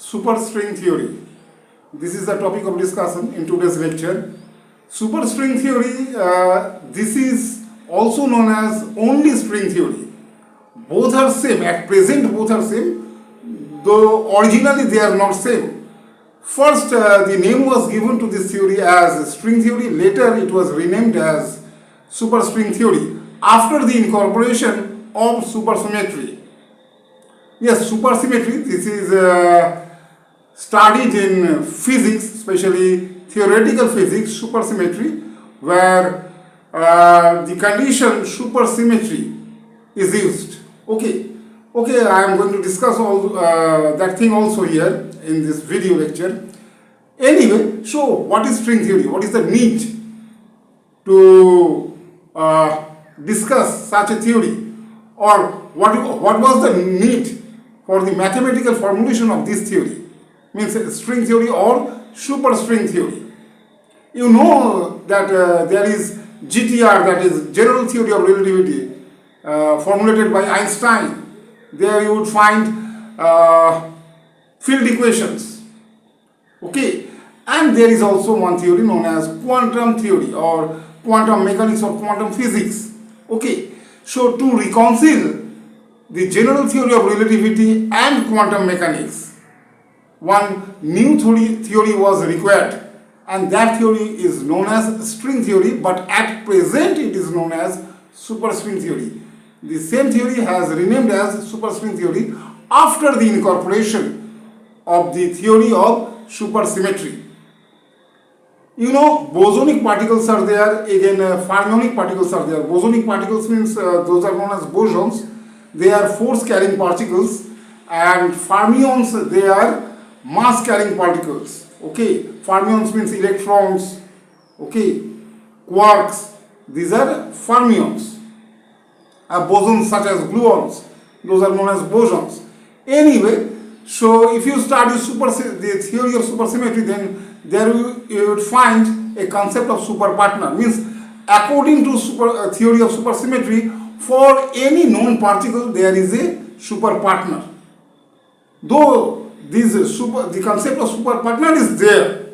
Superstring theory. This is the topic of discussion in today's lecture. Superstring theory, this is also known as only string theory. Both are same, at present both are same, though originally they are not same. First, the name was given to this theory as string theory, later it was renamed as superstring theory after the incorporation of supersymmetry. Yes, supersymmetry, this is studied in physics, especially theoretical physics, supersymmetry, where the condition supersymmetry is used. Okay, I am going to discuss all that thing also here in this video lecture. Anyway, so what is string theory? What is the need to discuss such a theory, or what was the need for the mathematical formulation of this theory? Means string theory or superstring theory. You know that there is GTR, that is general theory of relativity, formulated by Einstein. There you would find field equations. Okay, and there is also one theory known as quantum theory or quantum mechanics or quantum physics. Okay, so to reconcile the general theory of relativity and quantum mechanics, one new theory was required, and that theory is known as string theory, but at present it is known as superstring theory. The same theory has renamed as superstring theory after the incorporation of the theory of supersymmetry. You know, bosonic particles are there, again fermionic particles are there. Bosonic particles means those are known as bosons. They are force carrying particles, and fermions, they are mass carrying particles. Okay, fermions means electrons. Okay, quarks, these are fermions. Bosons such as gluons, those are known as bosons. Anyway, so if you study the theory of supersymmetry, then there you would find a concept of superpartner. Means according to theory of supersymmetry, for any known particle there is a superpartner. Though the concept of superpartner is there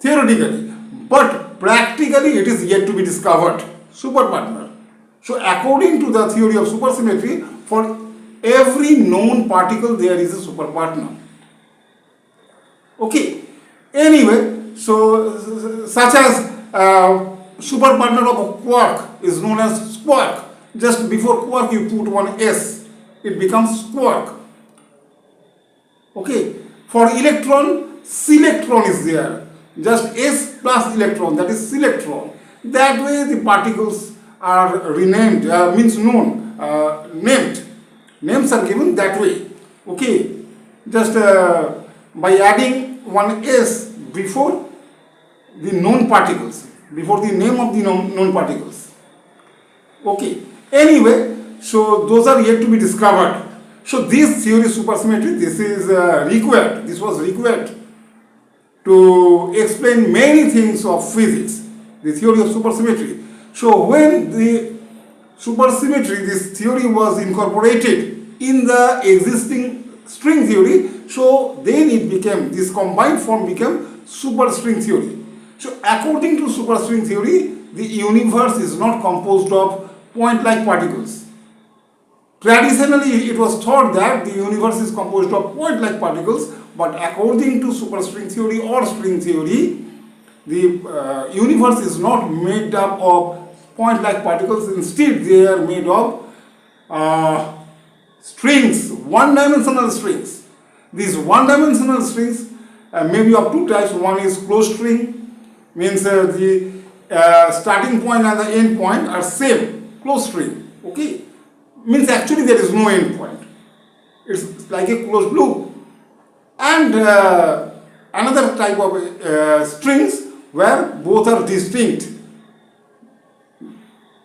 theoretically, but practically it is yet to be discovered. Superpartner. So according to the theory of supersymmetry, for every known particle there is a superpartner. Okay. Anyway, so such as superpartner of a quark is known as squark. Just before quark you put one S, it becomes squark. Okay. For electron, selectron is there. Just S plus electron, that is selectron. That way the particles are renamed, means known, named. Names are given that way. Okay. Just by adding one S before the known particles, before the name of the known particles. Okay. Anyway, so those are yet to be discovered. So this theory of supersymmetry, this is required. This was required to explain many things of physics, the theory of supersymmetry. So when the supersymmetry, this theory was incorporated in the existing string theory, so then it became, this combined form became superstring theory. So according to superstring theory, the universe is not composed of point-like particles. Traditionally, it was thought that the universe is composed of point-like particles, but according to superstring theory or string theory, the universe is not made up of point-like particles. Instead, they are made of strings, one-dimensional strings. These one-dimensional strings may be of two types. One is closed string, means the starting point and the end point are same. Closed string. Okay, means actually there is no end point. It's like a closed loop. And another type of strings where both are distinct.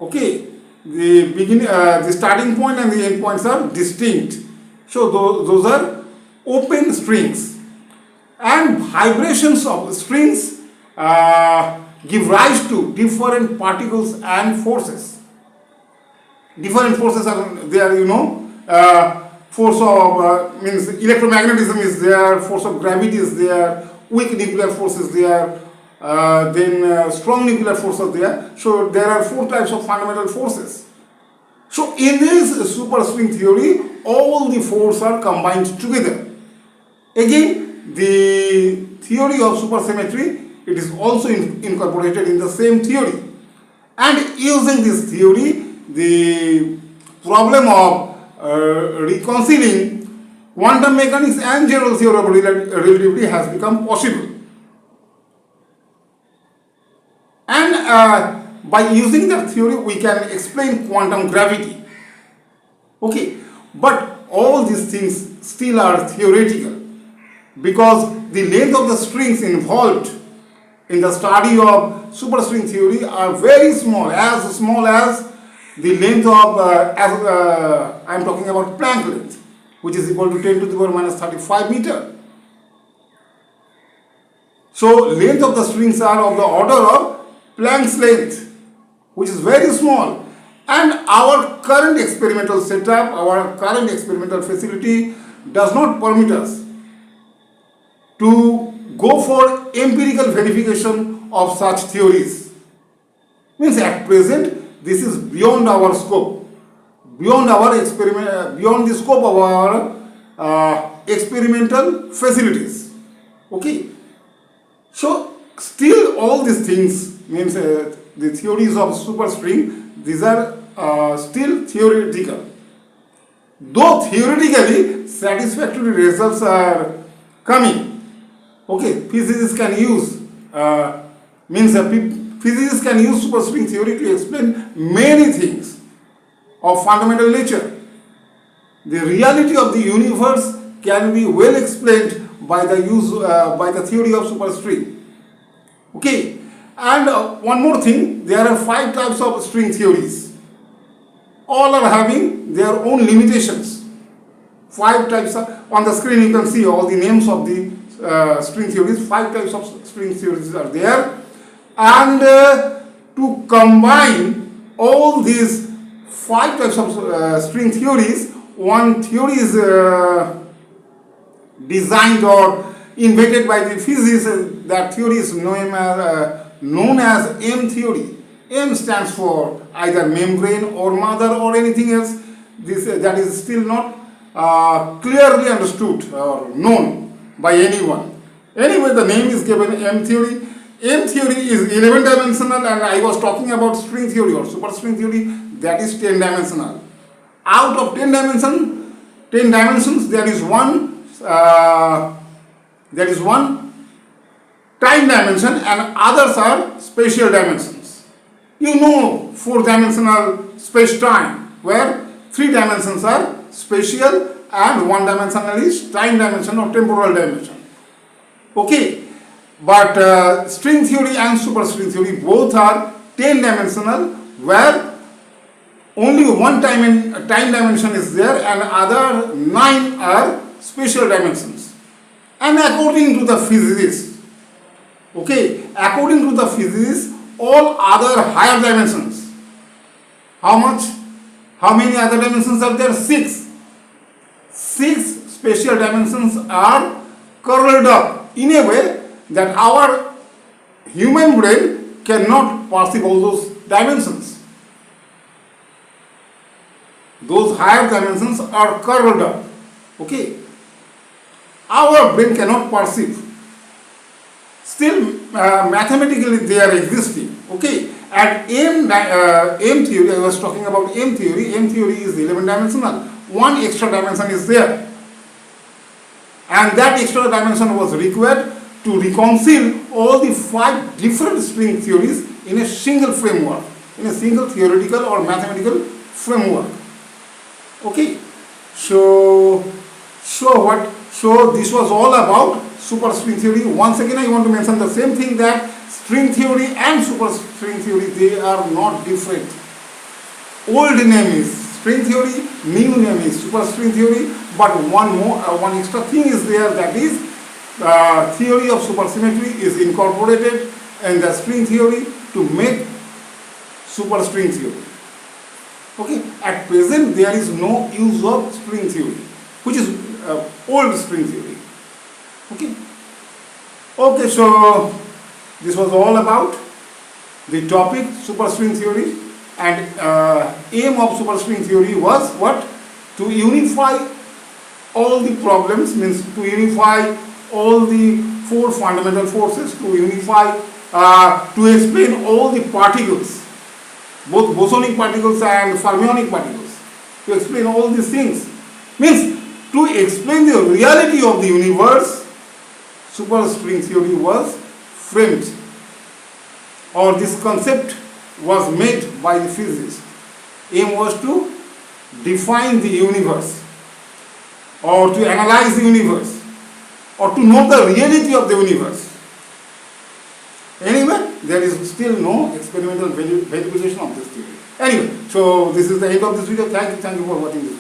Okay, the starting point and the end points are distinct. So those are open strings. And vibrations of strings give rise to different particles and forces. Different forces are there, you know. force of means electromagnetism is there, force of gravity is there, weak nuclear force is there, then strong nuclear force is there. So there are 4 types of fundamental forces. So in this superstring theory, all the forces are combined together. Again, the theory of supersymmetry, it is also incorporated in the same theory. And using this theory, the problem of reconciling quantum mechanics and general theory of relativity has become possible. And by using that theory, we can explain quantum gravity. Okay, but all these things still are theoretical, because the length of the strings involved in the study of superstring theory are very small as the length of, I am talking about Planck length, which is equal to 10 to the power minus 35 meter. So length of the strings are of the order of Planck's length, which is very small. And our current experimental setup, our current experimental facility does not permit us to go for empirical verification of such theories. Means at present, this is beyond our scope, beyond our experiment, beyond the scope of our experimental facilities. Okay. So still all these things means the theories of superstring, these are still theoretical. Though theoretically satisfactory results are coming. Okay, physicists can use physicists can use superstring theory to explain many things of fundamental nature. The reality of the universe can be well explained by the use by the theory of superstring. Okay, and one more thing, there are 5 types of string theories. All are having their own limitations. 5 types on the screen you can see all the names of the string theories. 5 types of string theories are there, and to combine all these 5 types of string theories, one theory is designed or invented by the physicists. That theory is known as M theory. M stands for either membrane or mother or anything else. That is still not clearly understood or known by anyone. Anyway, the name is given M theory. M theory is 11 dimensional, and I was talking about string theory or superstring theory, that is 10 dimensional. Out of 10 dimensions, there is one time dimension and others are spatial dimensions. You know 4-dimensional space-time, where 3 dimensions are spatial and 1-dimensional is time dimension or temporal dimension. Okay, but string theory and superstring theory both are 10-dimensional, where only one time dimension is there and other 9 are spatial dimensions. And according to the physicists, all other higher dimensions, how many other dimensions are there? 6. 6 spatial dimensions are curled up in a way that our human brain cannot perceive all those dimensions. Those higher dimensions are curled up. Okay, our brain cannot perceive. Still, mathematically they are existing. Okay, at M theory, I was talking about M theory. M theory is 11-dimensional. One extra dimension is there, and that extra dimension was required to reconcile all the 5 different string theories in a single framework, in a single theoretical or mathematical framework. Okay, so this was all about superstring theory. Once again, I want to mention the same thing, that string theory and superstring theory, they are not different. Old name is string theory, new name is superstring theory, but one extra thing is there, that is theory of supersymmetry is incorporated in the string theory to make superstring theory. Okay, at present there is no use of string theory. which is old string theory. Okay. Okay, so this was all about the topic superstring theory, and aim of superstring theory was what? To unify all the problems, means to unify all the four fundamental forces, to unify, to explain all the particles, both bosonic particles and fermionic particles, to explain all these things, means to explain the reality of the universe. Superstring theory was framed, or this concept was made by the physicists. Aim was to define the universe, or to analyze the universe, or to know the reality of the universe. Anyway, there is still no experimental verification of this theory. Anyway, so this is the end of this video. Thank you for watching this video.